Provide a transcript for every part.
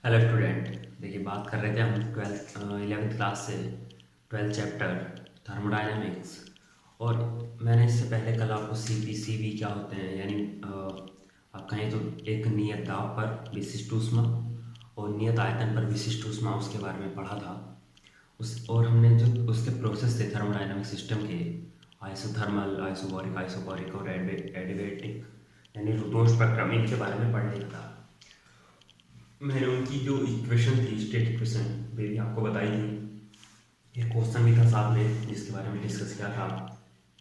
Hello student. देखिए, बात कर रहे थे हम 11th क्लास से 12th चैप्टर थर्मोडायनेमिक्स। और मैंने इससे पहले कल आपको सी वी क्या होते हैं, यानी आप कहें तो एक नियत दाब पर विशिष्ट ऊष्मा और नियत आयतन पर विशिष्ट ऊष्मा, उसके बारे में पढ़ा था। और हमने जो उसके प्रोसेस थे थर्मोडायनेमिक सिस्टम के, आइसोथर्मल, आइसोबॉरिक, आइसोबॉरिक और एडिवेटिक यानी रुटोन स्पेक्ट्रम, इनके बारे में पढ़ लिया था। मैंने उनकी जो इक्वेशन थी, स्टेट इक्वेशन, वे भी आपको बताई थी। एक क्वेश्चन भी था साथ में जिसके बारे में डिस्कस किया था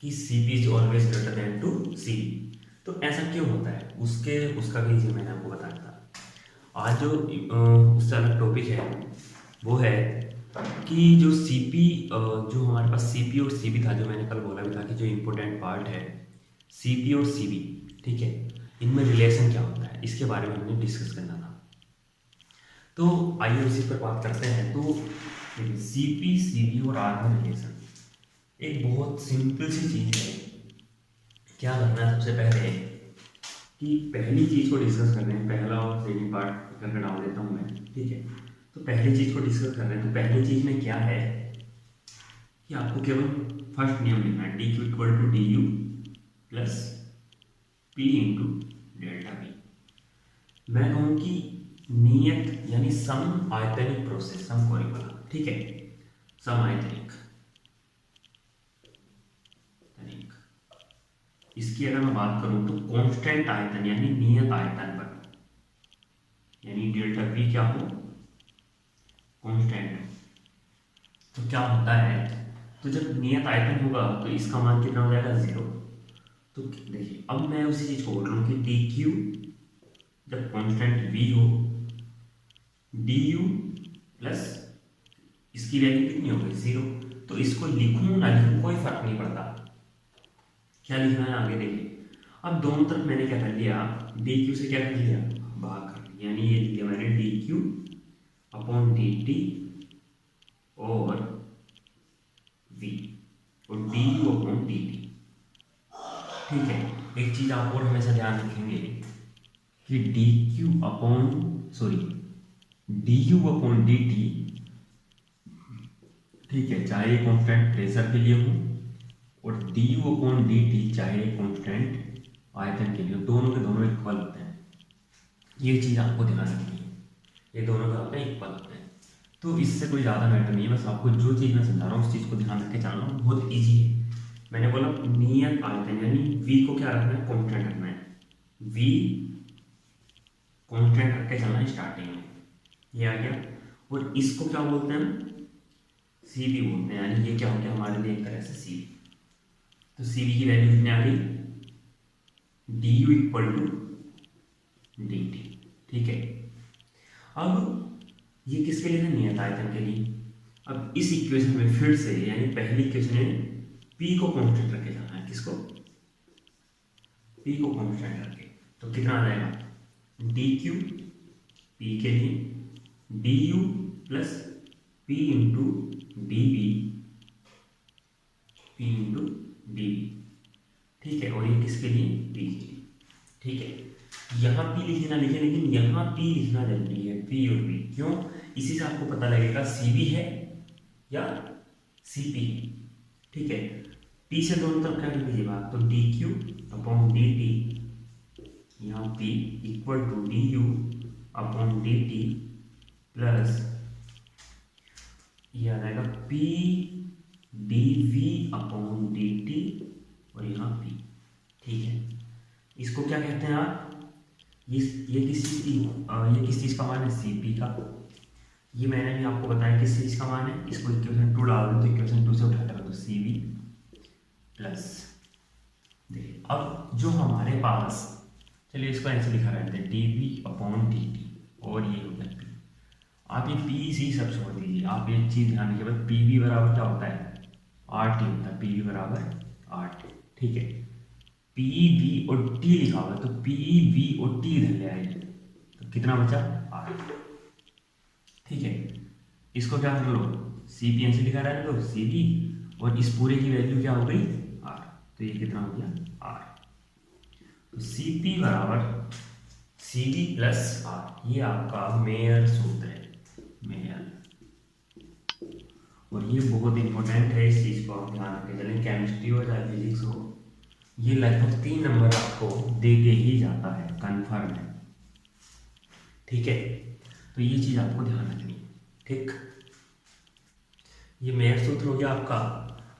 कि C P is always greater than to C V. तो ऐसा क्यों होता है, उसका भी जो मैंने आपको बताया था। आज जो उससे अलग टॉपिक है वो है कि जो सी पी, जो हमारे पास सी पी और सी बी था, जो मैंने कल बोला भी था कि जो इम्पोर्टेंट पार्ट है सी पी और सी बी, ठीक है, इनमें रिलेशन क्या होता है, इसके बारे में हमने डिस्कस करना था। तो आइए उसी पर बात करते हैं। तो सी पी, सी बी और आर में रिलेशन एक बहुत सिंपल सी चीज़ है। क्या करना है, सबसे पहले कि पहली चीज़ को डिस्कस कर रहे हैं, पहला और सेकंड पार्ट करके डाल देता हूँ मैं, ठीक है। तो पहली चीज़ को डिस्कस कर रहे हैं, तो पहली चीज़ में क्या है कि आपको केवल फर्स्ट नियम लिखना है, D Q equal to D U plus P into delta P. मैं कहूँ कि नियत यानी सम आयतनिक प्रोसेस, सम कोरिकुलम, ठीक है, सम आयतनिक तनिक। इसकी अगर मैं बात करूं तो कांस्टेंट आयतन यानी नियत आयतन पर, यानी डेल्टा पी क्या हो, कांस्टेंट। तो क्या होता है, तो जब नियत आयतन होगा तो इसका मान कितना हो जाएगा, 0। तो देखिए, अब मैं उसी चीज को बोल रहा हूँ कि डी क्यू जब कांस्टेंट वी हो, डी यू प्लस इसकी वैल्यू कितनी हो गई, 0। तो इसको लिखूं ना लिखूं कोई फर्क नहीं पड़ता। क्या लिखना है आगे देखिए। अब दोनों तरफ मैंने क्या कर लिया, डी क्यू से क्या कर लिया, भाग कर लिया, यानी ये लिख दिया मैंने D Q upon D T और वी और D U upon D T, ठीक है। एक चीज आप और हमेशा ध्यान रखेंगे कि D Q upon sorry D U upon D T, ठीक है, चाहे ये कांस्टेंट प्रेशर के लिए हो, और D U upon D T चाहे कांस्टेंट आयतन के लिए, दोनों के दोनों इक्वल होते हैं। ये चीज़ आपको ध्यान रखनी है, ये दोनों के अपने इक्वल होते हैं। तो इससे कोई ज़्यादा मैटर नहीं है, बस आपको जो चीज़ मैं समझा रहा हूँ उस चीज़ को ध्यान रख के चलना बहुत ईजी है। मैंने बोला नियत आयतन यानी वी को क्या रखना है, कॉन्स्टेंट रखना है, वी कॉन्स्टेंट रख के चलना है स्टार्टिंग में, ये आ गया। और इसको क्या बोलते हैं, सी बी बोलते हैं, यानी ये क्या हो गया हमारे लिए एक तरह से सी बी। तो सी बी की वैल्यू कितनी आ गई, D U equal to D T, ठीक है। अब ये किसके लिए है, नियत आयतन के लिए। अब इस इक्वेशन में फिर से, यानी पहली इक्वेशन में पी को कांस्टेंट रख के जाना है, किसको, पी को कांस्टेंट रख के। तो कितना आ जाएगा, डी क्यू पी के लिए D U plus P into D B, P into D B, ठीक है। और ये किसके लिए, पी के लिए, ठीक है। यहाँ पी लिखे ना लिखे, लेकिन यहाँ पी लिखना जरूरी है, पी और पी। क्यों, इसी से आपको पता लगेगा सी बी है या सी पी है, ठीक है। पी से दोनों तरफ क्या लिख लीजिएगा, तो D Q upon D T, यहाँ P equal to D U upon D T plus ये आ जाएगा P D V upon D T और यहाँ पी, ठीक है। इसको क्या कहते हैं आप, ये किस चीज़ का मान है, सी पी का। ये मैंने भी आपको बताया किस चीज़ का मान है, इसको इक्वेशन 2 डाल दो तो इक्वेशन 2 से उठा कर दो, सी बी प्लस, देखिए अब जो हमारे पास, चलिए इसको ऐसे लिखा रहते हैं, D V upon D T और ये हो गया पी। आप ये पी सी सब छोड़ दीजिए, आप एक चीज़ ध्यान रखिए, बस पी वी बराबर क्या होता है, आर टी होता है, पी वी बराबर आर टी, ठीक है। पी वी और टी लिखा हुआ है, तो पी वी और टी इधर ले आइए, तो कितना बचा, आर, ठीक है। इसको क्या कर लो, सी पी एन से लिखा रहने दो, सी बी, और इस पूरे की वैल्यू क्या हो गई, आर, तो ये कितना हो गया, आर। तो सी पी बराबर सी बी प्लस आर, ये आपका मेयर सूत्र है, मेयर। और ये बहुत इंपॉर्टेंट है, इस चीज़ को आप ध्यान रखें चलें, केमिस्ट्री हो चाहे फिजिक्स हो, ये लगभग 3 नंबर आपको दे के ही जाता है, कन्फर्म है। ठीक है, तो ये चीज़ आपको ध्यान रखनी है। ठीक, ये मेयर सूत्र हो गया आपका।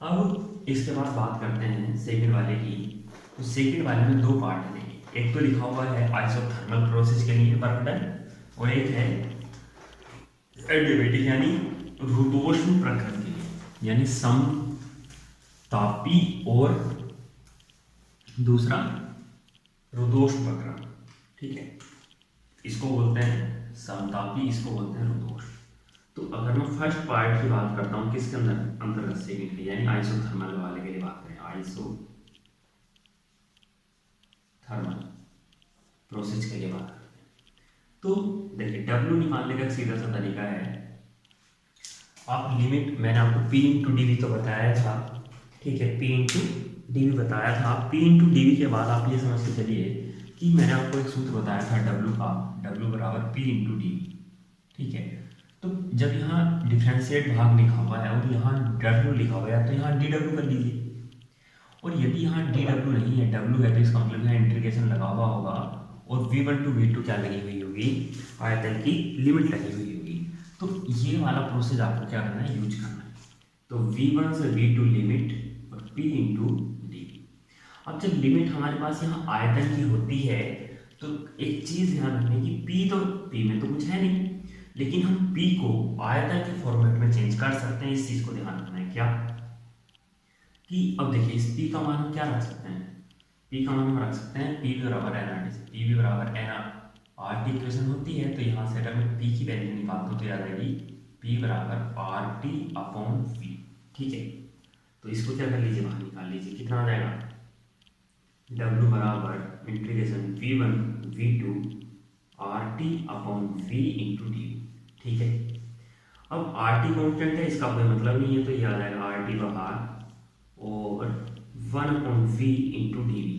अब इसके बाद बात करते हैं सेकंड वाले की। तो सेकंड वाले में 2 पार्ट हैं, एक तो लिखा हुआ है आइसोथर्मल प्रोसेस के लिए वर्क डन, और एक है एडियाबेटिक यानी रुद्धोष्म प्रक्रम के लिए, यानी समतापी और दूसरा रुद्धोष्म प्रक्रम। ठीक है, इसको बोलते हैं समतापी, इसको बोलते हैं रुद्धोष्म। तो अगर मैं फर्स्ट पार्ट की बात करता हूँ किसके अंदर अंतर्गत सेकंड के लिए, यानी आइसोथर्मल वाले के लिए बात करें, आइसोथर्मल प्रोसेस के लिए बात करते हैं। तो देखिए W निकालने का एक सीधा सा तरीका है, आप लिमिट, मैंने आपको P इंटू डी वी तो बताया था। ठीक है, P इंटू डी वी बताया था। P इंटू डी वी के बाद आप ये समझ के चलिए कि मैंने आपको एक सूत्र बताया था W का, W बराबर P इंटू डी वी। ठीक है, तो जब यहाँ डिफरेंशिएट भाग लिखा हुआ है और यहाँ W लिखा हुआ है, तो यहाँ DW कर लीजिए। और यदि यहाँ DW नहीं है, W है, तो इसका मतलब यहाँ इंटीग्रेशन लगा हुआ होगा और V1 टू V2 क्या लगी हुई होगी, आयतन की लिमिट लगी हुई होगी। तो ये वाला प्रोसेस आपको क्या करना है, यूज करना है। तो V1 से V2 लिमिट और P इंटू डी। अब जब लिमिट हमारे पास यहाँ आयतन की होती है, तो एक चीज़ ध्यान रखने की, P में तो कुछ है नहीं, लेकिन हम P को आयतन के फॉर्मेट में चेंज कर सकते हैं। इस चीज़ को ध्यान रखना है क्या, कि अब देखिए इस P का मान हम क्या रख सकते हैं, P का मान हम रख सकते हैं P बराबर एन आर टी, P भी बराबर एन आर टी इक्वेशन होती है। तो यहाँ से अगर मैं P की वैल्यू निकालता हूँ तो याद आएगी P बराबर आर टी अपॉन वी। ठीक है, तो इसको क्या कर लीजिए, बाहर निकाल लीजिए, कितना आ जाएगा, W बराबर integration V1 V2 R T upon V into D. ठीक है, अब आर टी कॉन्स्टेंट है, इसका कोई मतलब नहीं है, तो ये आ जाएगा आर टी बाहर और 1/v इंटू डी वी।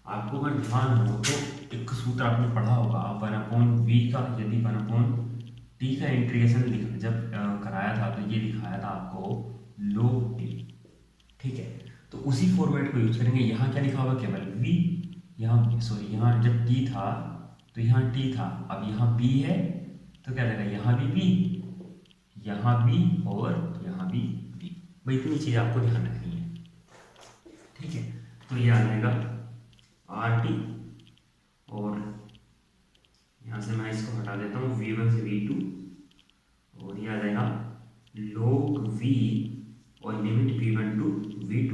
आपको अगर ध्यान हो तो एक सूत्र आपने पढ़ा होगा, 1/v का, यदि 1/t का इंटीग्रेशन जब कराया था तो ये दिखाया था आपको log t। ठीक है, तो उसी फॉर्मेट को यूज करेंगे। यहाँ क्या लिखा होगा, केवल v, यहाँ सॉरी, यहाँ जब t था तो यहाँ t था, अब यहाँ b है तो क्या लगेगा, यहाँ भी b, यहाँ b और यहाँ भी b। भाई इतनी चीज़ आपको ध्यान रखनी है। ठीक है, तो ये आ जाएगा आर टी, और यहाँ से मैं इसको हटा देता हूँ V1 से V2, और ये आ जाएगा log v और लिमिट V1 टू V2,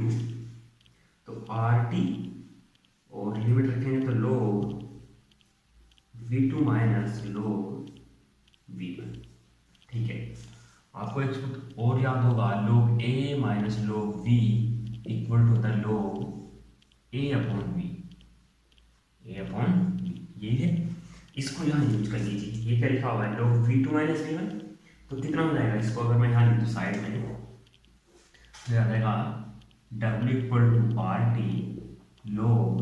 तो आर टी और लिमिट रखेंगे तो log V2 minus log V1। ठीक है, आपको एक सूत्र और याद होगा, log A minus log V equal to होता है log A अपॉन V, ये है। इसको यहाँ यूज कर लीजिए, ये क्या लिखा हुआ है, log V2 माइनस V1, तो कितना हो जाएगा, इसको अगर मैं यहाँ लिख दूँ साइड में, तो आ जाएगा W equal to R T log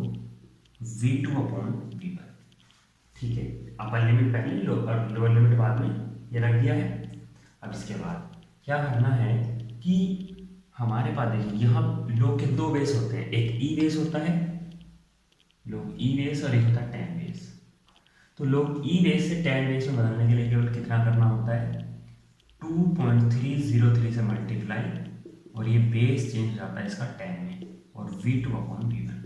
V2 upon V1। ठीक है, अपर लिमिट पहले, लोअर लिमिट बाद में ये रख दिया है। अब इसके बाद क्या करना है कि हमारे पास देखिए यहाँ लोग के 2 बेस होते हैं, एक ई बेस होता है, लोग ई बेस, और एक होता है टैन बेस। तो लोग ई बेस से टैन बेस में बदलने के लिए केवल कितना करना होता है, 2.303 से मल्टीप्लाई, और ये बेस चेंज हो जाता है इसका टैन में, और V2 अपॉन V1।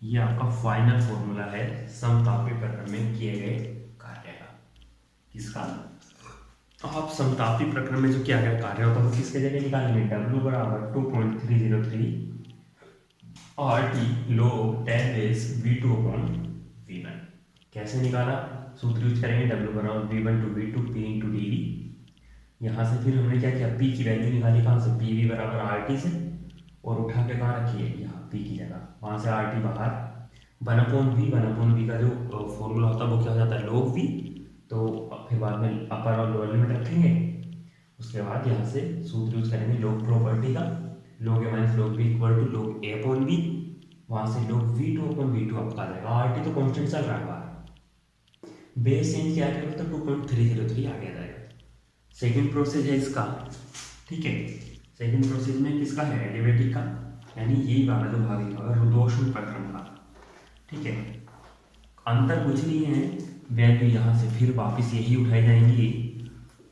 ये आपका फाइनल फॉर्मूला है समतापी प्रक्रम में किए गए कार्य का। किसका, आप समतापी प्रक्रम में जो किया गया कार्य होता है वो किसके जगह निकालेंगे, W बराबर 2.303 R T log tan base V2 upon V1। कैसे निकाला, सूत्र यूज करेंगे, W बराबर V1 to V2 P into D V. यहाँ से फिर हमने क्या किया, P की वैल्यू निकाली, कहाँ से, PV बराबर आर टी से, और उठा के कहाँ रखिए, यहाँ P की जगह, वहाँ से आर टी बाहर, 1/v का जो फॉर्मूला होता है वो क्या हो जाता है, log v। तो फिर बाद में अपर और लोअर लिमिट रखेंगे, उसके बाद यहाँ से सूत्र यूज करेंगे log प्रॉपर्टी का, log a minus log b equal to log a upon b, वहाँ से log V2 अपॉन V2 आपका आ जाएगा। आर टी तो कॉन्स्टेंट चल रहा है बाहर, बेस चेंज किया करो तो 2.303 आ गया जाएगा। सेकेंड प्रोसेस है इसका, ठीक है। सेकेंड प्रोसेस में किसका है, एडियाबेटिक का, यानी यही वाला जो भाग लिखा हुआ है रुद्धोष्म प्रक्रम का, ठीक है। अंतर कुछ नहीं है, वैल्यू यहाँ से फिर वापस यही उठाई जाएंगी,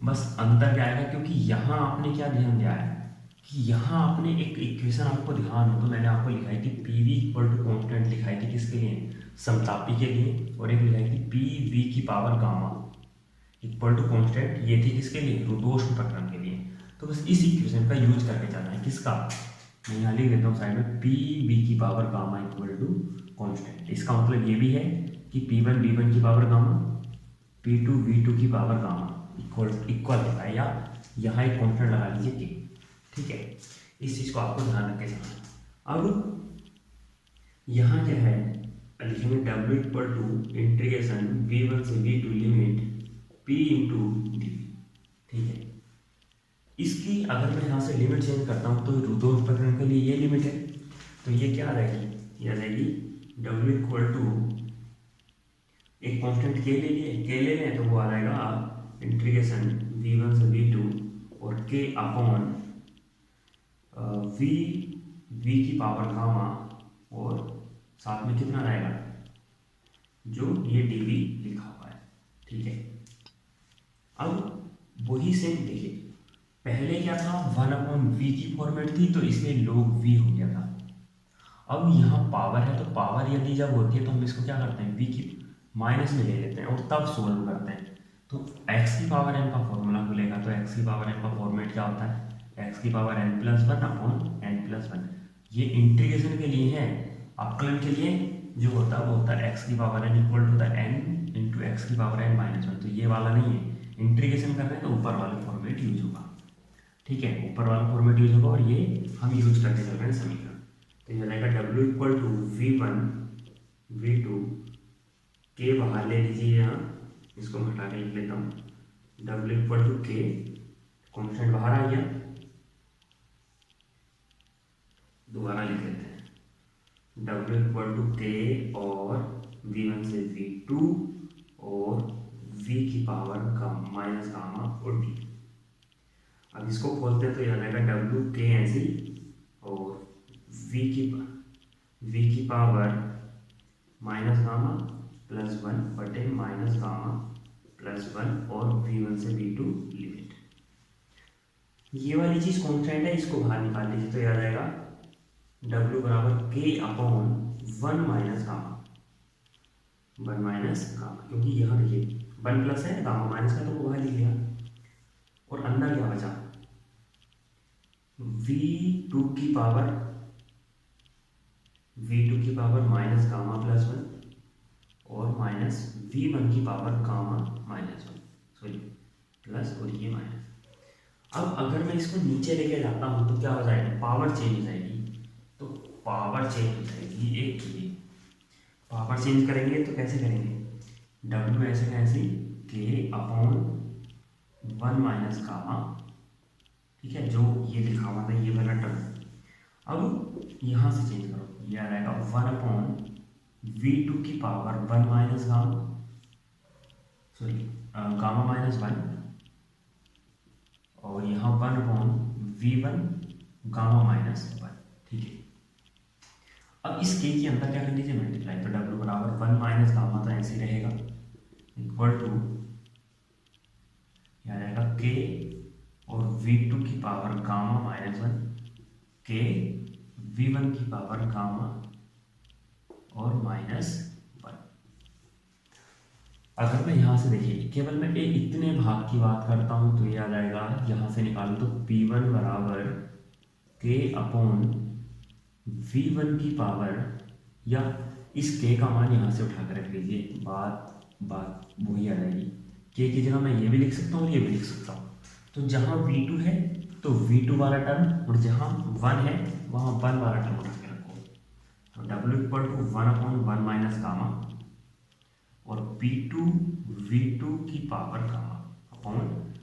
बस अंतर क्या आएगा, क्योंकि यहाँ आपने क्या ध्यान दिया है कि यहाँ आपने एक इक्वेशन, आपको ध्यान हो तो मैंने आपको लिखाई थी P V equal to constant, लिखाई थी किसके लिए, समतापी के लिए, और एक लिखाई थी पी वी की power gamma equal to constant, ये थी किसके लिए, रुद्धोष्म प्रक्रम के लिए। तो बस इस इक्वेशन का यूज करके जाना है, किसका, मैं यहाँ लिख देता हूँ साइड में, पी वी की power gamma equal to constant. इसका मतलब ये भी है कि पी वन वी वन की power gamma, P two V two की पावर गामा इक्वल होता है, या यहाँ एक कॉन्स्टेंट लगा लीजिए के, ठीक है। इस चीज़ को आपको ध्यान रख के चलना। अब यहाँ क्या है, लिखेंगे W equal to integration V one से V two limit P into D, ठीक है। इसकी अगर मैं यहाँ से लिमिट चेंज करता हूँ तो रुद्धोष्म प्रक्रम के लिए ये लिमिट है, तो ये क्या आ जाएगी, ये आ जाएगी डब्ल्यू इक्वल टू एक कांस्टेंट के ले लिए, के ले लें तो वो आ जाएगा इंटीग्रेशन वी वन से वी टू और के अपॉन वी वी की पावर गामा, और साथ में कितना रहेगा, जो ये डी वी लिखा हुआ है, ठीक है। अब वही सेम देखिए, पहले क्या था, 1/v की फॉर्मेट थी, तो इसमें log v हो गया था। अब यहाँ पावर है, तो पावर यदि जब होती है तो हम इसको क्या करते हैं, v की माइनस में ले लेते हैं और तब सोल्व करते हैं। तो x की पावर n का फॉर्मूला खुलेगा, तो x की पावर n का फॉर्मेट क्या होता है, x की पावर n+1 अपॉन n+1। ये इंटीग्रेशन के लिए है, अवकलन के लिए जो होता है वो होता है x की power n equal to the n into x की पावर n-1। तो ये वाला नहीं है, इंटीग्रेशन कर रहे हैं तो ऊपर वाला फॉर्मेट यूज होगा, ठीक है, ऊपर वाला फॉर्मेट यूज होगा, और ये हम यूज करके चल रहे हैं समीकरण। तो ये जाएगा W equal to V one V two, के बाहर ले लीजिए, यहाँ इसको मैं हटा के लिख लेता हूँ, डब्ल्यू इक्वल टू के, कॉन्स्टेंट बाहर आ गया, दोबारा लिख लेते हैं, डब्ल्यू इक्वल टू के और वी वन से वी टू और v की पावर का माइनस गामा और डी। अब इसको खोलते हैं तो यह जाएगा डब्ल्यू के ऐसी और v की पावर माइनस गामा प्लस 1 बटे माइनस गामा प्लस 1 और v1 से v2 लिमिट। ये वाली चीज कॉन्स्टेंट है, इसको बाहर निकाल लीजिए तो यह आ जाएगा w बराबर k अपॉन 1 माइनस गामा, क्योंकि यहाँ देखिए 1 प्लस है, गामा माइनस का, तो वो बाहर लिख लिया, और अंदर क्या बचा, v2 की पावर माइनस गामा प्लस 1 और माइनस v1 की power gamma minus 1, sorry plus, और ये माइनस। अब अगर मैं इसको नीचे लेके जाता हूँ तो क्या हो जाएगा, पावर चेंज हो जाएगी, तो पावर चेंज हो जाएगी एक की, पावर चेंज करेंगे तो कैसे करेंगे, W ऐसे कैसे, के अपॉन 1 माइनस गामा, ठीक है, जो ये लिखा हुआ था ये वाला टर्म। अब यहाँ से चेंज करो, ये आ जाएगा 1 अपॉन v2 की power 1 minus gamma, sorry gamma minus 1, और यहाँ 1 अपॉन v1 गामा माइनस 1, ठीक है। अब इस के के अंदर क्या कर लीजिए, मल्टीप्लाई, तो W बराबर 1 माइनस गामा तो ऐसे रहेगा इक्वल टू यहाँ रहेगा के और v2 की पावर गामा माइनस 1 के v1 की पावर गामा और माइनस 1। अगर मैं यहाँ से देखिए केवल मैं इतने भाग की बात करता हूँ तो ये आ जाएगा, यहाँ से निकालो तो p1 बराबर के अपॉन v1 की पावर, या इस k का मान यहाँ से उठा कर रख लीजिए, बात वही आ जाएगी, k की जगह मैं ये भी लिख सकता हूँ और ये भी लिख सकता हूँ। तो जहाँ v2 है तो v2 वाला टर्म, और जहाँ 1 है वहाँ 1 वाला टर्म उठा के रखो, तो w equal to 1 upon 1 minus gamma और p2 v2 की पावर गामा अपॉन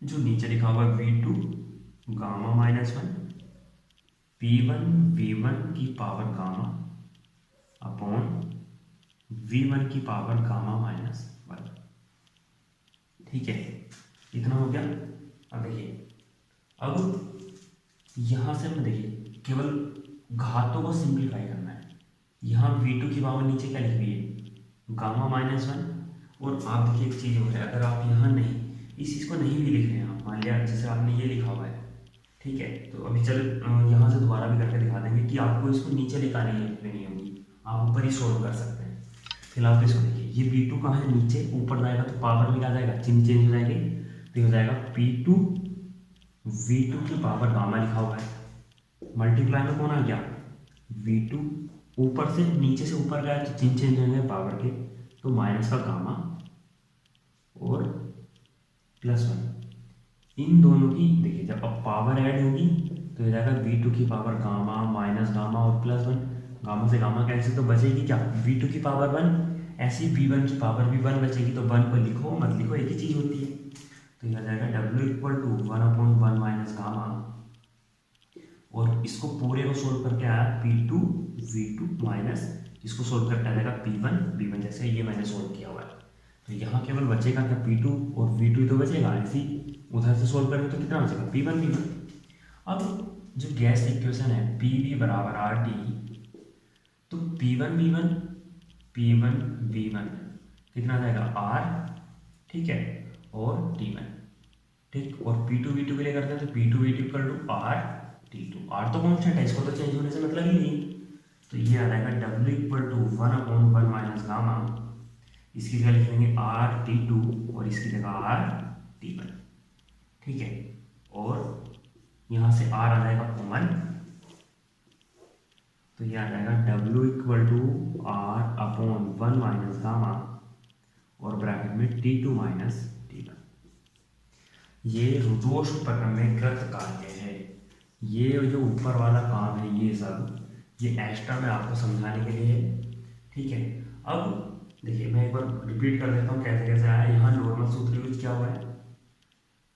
जो नीचे लिखा हुआ है v2 gamma minus 1, p1 v1 की पावर गामा अपॉन v1 की पावर गामा माइनस 1। ठीक है, इतना हो गया। अब देखिए, अब यहाँ से हमें देखिए केवल घातों को सिंप्लीफाई करना है। यहाँ v2 की पावर नीचे क्या लिखी हुई है, गामा माइनस 1। और आप देखिए एक चीज़ हो रहा है, अगर आप यहाँ नहीं इस चीज़ को नहीं भी लिख रहे हैं, आप मान लिया जैसे आपने ये लिखा हुआ है, ठीक है, तो अभी चल यहाँ से दोबारा भी करके दिखा देंगे कि आपको इसको नीचे लिखा नहीं होगी, आप ऊपर ही सोल्व कर सकते हैं। फिलहाल तो इसको देखिए, ये v2 कहाँ है, नीचे, ऊपर जाएगा तो पावर में क्या जाएगा, चिन्ह चेंज हो जाएगी, तो हो जाएगा p2 v2 की पावर गामा लिखा हुआ है, मल्टीप्लाई में कौन आ गया, v2, ऊपर से नीचे से ऊपर गया तो चिन्ह चेंज होंगे पावर के, तो माइनस का गामा और +1। इन दोनों की देखिए जब अब पावर ऐड होगी तो हो जाएगा v2 की पावर गामा माइनस गामा और +1। गामा से गामा कैंसिल, तो बचेगी क्या, v2 की पावर 1, ऐसी v1 की पावर भी 1 बचेगी, तो 1 को लिखो मत लिखो एक ही चीज़ होती है। तो यह जाएगा w = 1/1 माइनस गामा, और इसको पूरे को सोल्व करके आया p2 v2 माइनस, इसको सोल्व करके आ जाएगा p1 v1, जैसे ये मैंने सोल्व किया हुआ है। तो यहाँ केवल बचेगा क्या, p2 और v2 तो बचेगा, ऐसी उधर से सोल्व करेंगे तो कितना बचेगा, p1 v1। अब जो गैस इक्वेशन है pv बराबर RT, तो p1 v1 कितना आ जाएगा r, ठीक है, और t1, ठीक, और p2 v2 के लिए करते हैं तो p2 v2 equal to r t2। r तो कॉन्स्टेंट है, इसको तो चेंज होने से मतलब ही नहीं। तो ये आ जाएगा w = 1/1 माइनस गामा, इसकी जगह लिख लेंगे r t2 और इसकी जगह r t1, ठीक है, और यहाँ से r आ जाएगा कॉमन, तो ये आ जाएगा w = r/1 माइनस गामा और ब्रैकेट में t2 माइनस t1। ये रुदोष प्रक्रम में कृत कार्य है। ये जो ऊपर वाला काम है ये सब ये एक्स्ट्रा में आपको समझाने के लिए है, ठीक है। अब देखिए मैं एक बार रिपीट कर देता हूँ कैसे कैसे आया। यहाँ नॉर्मल सूत्र यूज किया हुआ है।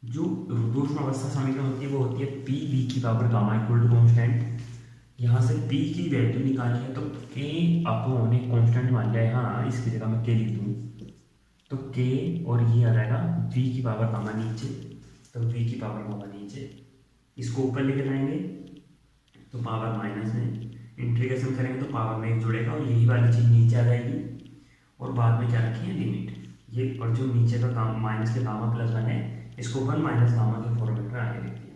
जो रुदोष्म अवस्था समीकरण होती है वो होती है पी बी की power gamma equal to constant. यहाँ से p की वैल्यू निकाली है तो k अपॉन एक कॉन्स्टेंट मान लिया है, यहाँ इसकी जगह मैं k लिख दूँ तो k, और ये आ जाएगा v की पावर गामा नीचे, तो v की पावर गामा नीचे, इसको ऊपर लेके जाएंगे तो पावर माइनस में, इंटीग्रेशन करेंगे तो पावर में एक जुड़ेगा और यही वाली चीज़ नीचे आ जाएगी। और बाद में क्या रखी है, लिमिट, ये, और जो नीचे का काम माइनस के गामा +1 है इसको 1 माइनस गामा के फॉर्मेट में आगे लिख दिया।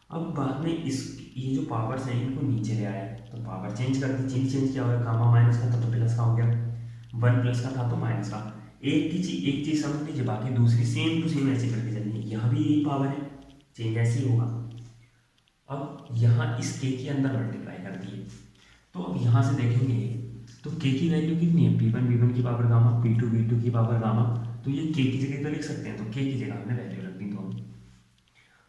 अब बाद में इस ये जो पावर्स हैं इनको नीचे ले आया तो पावर चेंज कर दी, चेंज किया हुआ है, गामा माइनस का था तो प्लस का हो गया, 1 प्लस का था तो माइनस का। एक चीज़ समझ लीजिए, बाकी दूसरी सेम टू सेम ऐसे करके चलनी है। यहाँ भी यही पावर है, चेंज ऐसे ही होगा। अब यहाँ इस k के अंदर मल्टीप्लाई कर दिए तो अब यहाँ से देखेंगे तो k की वैल्यू कितनी है, p1 v1 की पावर गामा, p2 v2 की पावर गामा, तो ये k की जगह तो लिख सकते हैं, तो k की जगह हमने वैल्यू रख दी दोनों।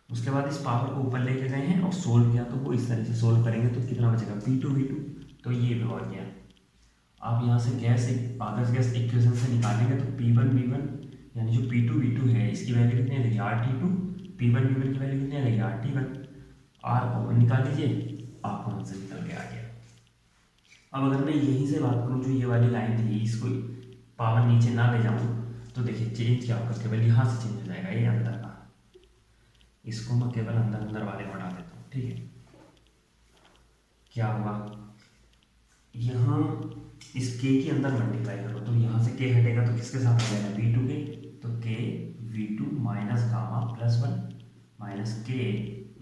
उसके बाद इस पावर को ऊपर लेके गए हैं और सोल्व किया, तो वो इस तरह से सोल्व करेंगे तो कितना बचेगा, p2 v2, तो ये भी और गया। आप यहाँ से आदर्श गैस इक्वेशन से निकालेंगे तो p1 v1 यानी जो p2 v2 है इसकी वैल्यू कितनी आएगी, RT2, p1 v1 की वैल्यू कितनी आएगी, RT1, r कॉमन निकाल लीजिए, आपको आंसर निकल के आ गया। अब अगर मैं यहीं से बात करूँ, जो ये वाली लाइन थी इसको पावर नीचे ना ले जाऊँ तो देखिए चेंज क्या होगा, केवल यहाँ से चेंज हो जाएगा, ये अंदर का, इसको मैं केवल अंदर वाले में हटा देता हूँ, ठीक है। क्या होगा, यहाँ इस k के अंदर मल्टीप्लाई करो तो यहाँ से k हटेगा तो किसके साथ आ जाएगा, v2 के, तो k v2 minus gamma +1 minus k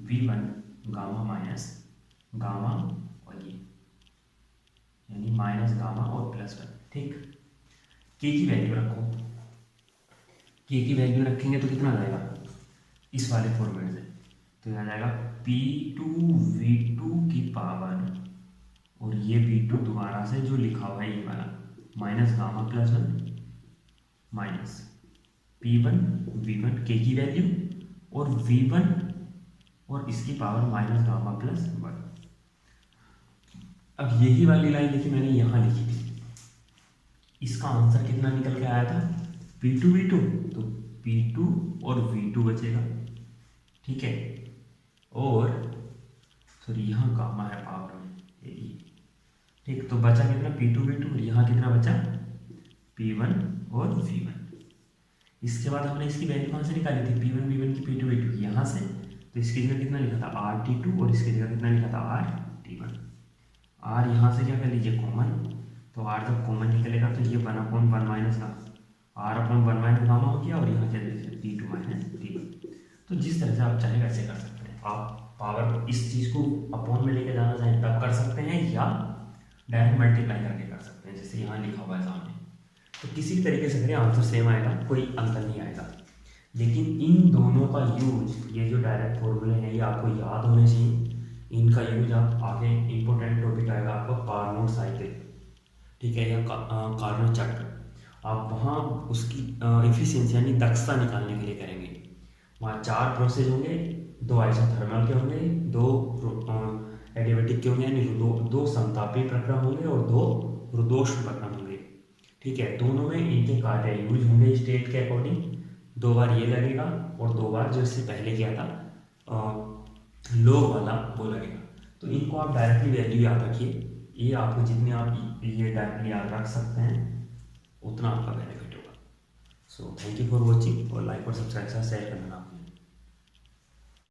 v1 gamma minus gamma, और ये यानी माइनस गामा और +1, ठीक। k की वैल्यू रखो, k की वैल्यू रखेंगे तो कितना आ जाएगा इस वाले फॉर्मेट से, तो आ जाएगा p2 v2 की पावर, और ये v2 दोबारा से जो लिखा हुआ है ये वाला minus gamma +1 minus p1 v1 k की वैल्यू और v1 और इसकी पावर माइनस गामा +1। अब यही वाली लाइन देखिए मैंने यहाँ लिखी थी, इसका आंसर कितना निकल के आया था, p2 v2, तो p2 और v2 बचेगा, ठीक है। और सॉरी यहाँ गामा है पावर में, ठीक, तो बचा कितना P2 V2, और यहाँ कितना बचा P1 और V1। इसके बाद हमने इसकी वैल्यू कहाँ से निकाली थी, P1 V1 की, P2 V2 की, यहाँ से। तो इसकी जगह कितना लिखा था RT2, और इसकी जगह कितना लिखा था RT1। R यहाँ से क्या कर लीजिए कॉमन, तो R जब कॉमन निकलेगा तो ये 1/1 माइनस का R/1 गामा हो गया, और यहाँ क्या दे T2 माइनस T1। तो जिस तरह से आप चाहे वैसे कर सकते हैं। आप पावर इस चीज़ को अपॉन में लेके जाना चाहें तब कर सकते हैं, या डायरेक्ट मल्टीप्लाई करके कर सकते हैं, जैसे यहाँ लिखा हुआ है सामने। तो किसी भी तरीके से करें आंसर सेम आएगा, कोई अंतर नहीं आएगा। लेकिन इन दोनों का यूज, ये जो डायरेक्ट फॉर्मूले हैं ये आपको याद होने चाहिए। इनका यूज आप आगे इंपॉर्टेंट टॉपिक आएगा आपका कार्नोट साइकिल, ठीक है, या कार्नोट चक्र, आप वहाँ उसकी इफिशिएंसी यानी दक्षता निकालने के लिए करेंगे। वहाँ 4 प्रोसेस होंगे, 2 आइसोथर्मल के होंगे, 2 एडियाबैटिक के होंगे, यानी दो समतापी प्रक्रम होंगे, और 2 रुद्धोष्म प्रक्रम होंगे। ठीक है, दोनों में इनके कार्य यूज होंगे स्टेट के अकॉर्डिंग। 2 बार ये लगेगा, और 2 बार जो इससे पहले किया था लोग वाला वो लगेगा। तो इनको आप डायरेक्टली वैल्यू याद रखिए। ये आपको जितने आप ये डायरेक्टली याद रख सकते हैं उतना आपका बेनिफिट होगा। So thank you for watching, और लाइक और सब्सक्राइब शेयर करना।